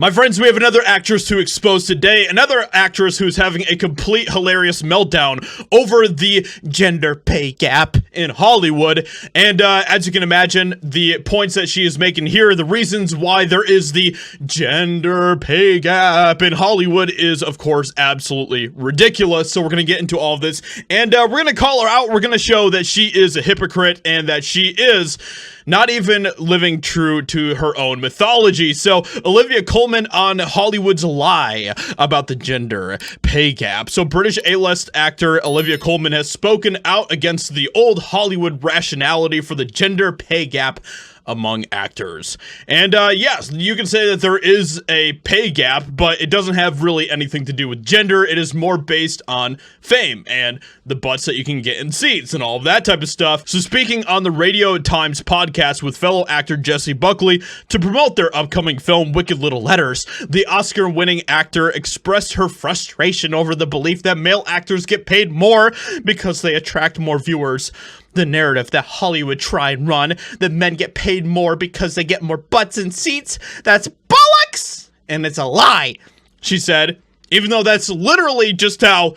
My friends, we have another actress to expose today, another actress who's having a complete hilarious meltdown over the gender pay gap in Hollywood. And as you can imagine, the points that she is making here, the reasons why there is the gender pay gap in Hollywood is, of course, absolutely ridiculous. So we're going to get into all of this, and we're going to call her out. We're going to show that she is a hypocrite and that she is not even living true to her own mythology. So Olivia Colman on Hollywood's lie about the gender pay gap. So British A-list actor Olivia Colman has spoken out against the old Hollywood rationality for the gender pay gap among actors. And yes, you can say that there is a pay gap, but it doesn't have really anything to do with gender. It is more based on fame and the butts that you can get in seats and all of that type of stuff. So speaking on the Radio Times podcast with fellow actor Jessie Buckley to promote their upcoming film Wicked Little Letters, the Oscar-winning actor expressed her frustration over the belief that male actors get paid more because they attract more viewers. The narrative that Hollywood try and run, that men get paid more because they get more butts and seats, that's bollocks, and it's a lie, she said, even though that's literally just how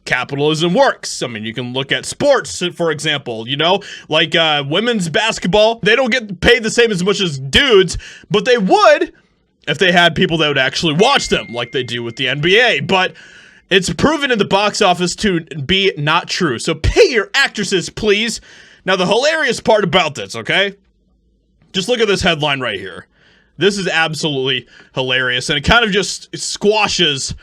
capitalism works. I mean, you can look at sports, for example, you know, like women's basketball, they don't get paid the same as much as dudes, but they would if they had people that would actually watch them, like they do with the NBA, but it's proven in the box office to be not true. So pay your actresses, please. Now, the hilarious part about this, okay? Just look at this headline right here. This is absolutely hilarious, and it kind of just squashes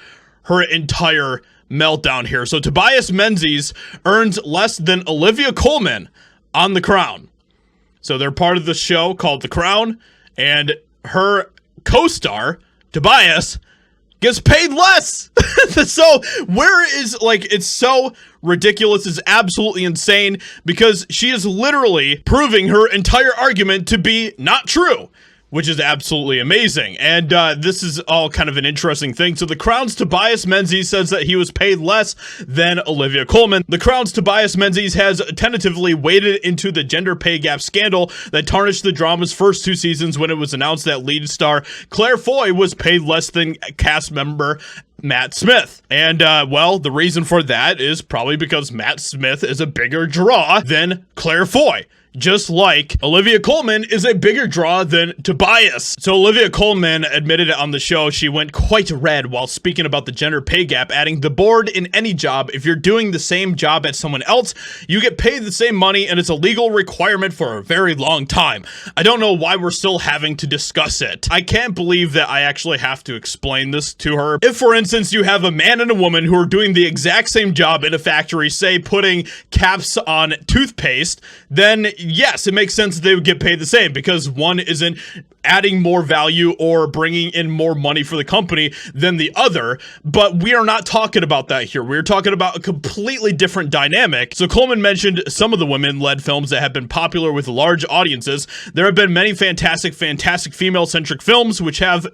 her entire meltdown here. So Tobias Menzies earns less than Olivia Colman on The Crown. So they're part of the show called The Crown, and her co-star, Tobias, gets paid less. So where is, like, it's so ridiculous, it's absolutely insane, because she is literally proving her entire argument to be not true, which is absolutely amazing. And this is all kind of an interesting thing. So the Crown's Tobias Menzies says that he was paid less than Olivia Colman. The Crown's Tobias Menzies has tentatively waded into the gender pay gap scandal that tarnished the drama's first 2 seasons when it was announced that lead star Claire Foy was paid less than cast member Matt Smith. And, well, the reason for that is probably because Matt Smith is a bigger draw than Claire Foy. Just like Olivia Colman is a bigger draw than Tobias. So Olivia Colman admitted it on the show. She went quite red while speaking about the gender pay gap, adding, "The board in any job, if you're doing the same job as someone else, you get paid the same money, and it's a legal requirement for a very long time. I don't know why we're still having to discuss it." I can't believe that I actually have to explain this to her. If, for instance, you have a man and a woman who are doing the exact same job in a factory, say putting caps on toothpaste, then yes, it makes sense that they would get paid the same because one isn't adding more value or bringing in more money for the company than the other. But we are not talking about that here. We're talking about a completely different dynamic. So Coleman mentioned some of the women-led films that have been popular with large audiences. There have been many fantastic female-centric films which have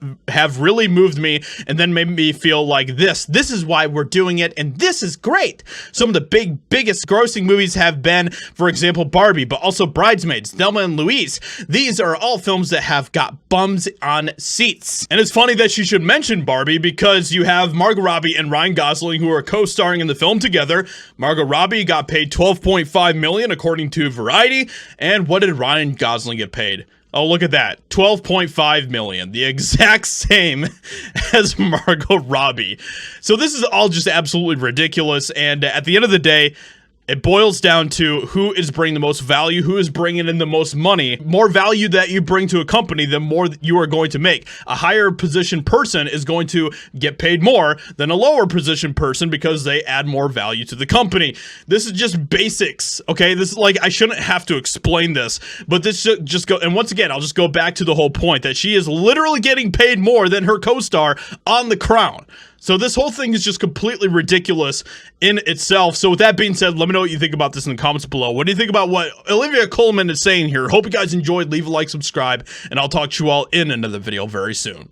really moved me and then made me feel like this is why we're doing it, and this is great. Some of the biggest grossing movies have been, for example, Barbie, but also Bridesmaids, Thelma and Louise. These are all films that have got bums on seats. And it's funny that she should mention Barbie because you have Margot Robbie and Ryan Gosling who are co-starring in the film together. Margot Robbie got paid $12.5 million according to Variety. And what did Ryan Gosling get paid? Oh, look at that. $12.5 million. The exact same as Margot Robbie. So this is all just absolutely ridiculous. And at the end of the day, it boils down to who is bringing the most value, who is bringing in the most money. More value that you bring to a company, the more that you are going to make. A higher position person is going to get paid more than a lower position person because they add more value to the company. This is just basics, okay? This is like, I shouldn't have to explain this, but this should just go, and once again, I'll just go back to the whole point that she is literally getting paid more than her co-star on The Crown. So this whole thing is just completely ridiculous in itself. So with that being said, let me know what you think about this in the comments below. What do you think about what Olivia Colman is saying here? Hope you guys enjoyed. Leave a like, subscribe, and I'll talk to you all in another video very soon.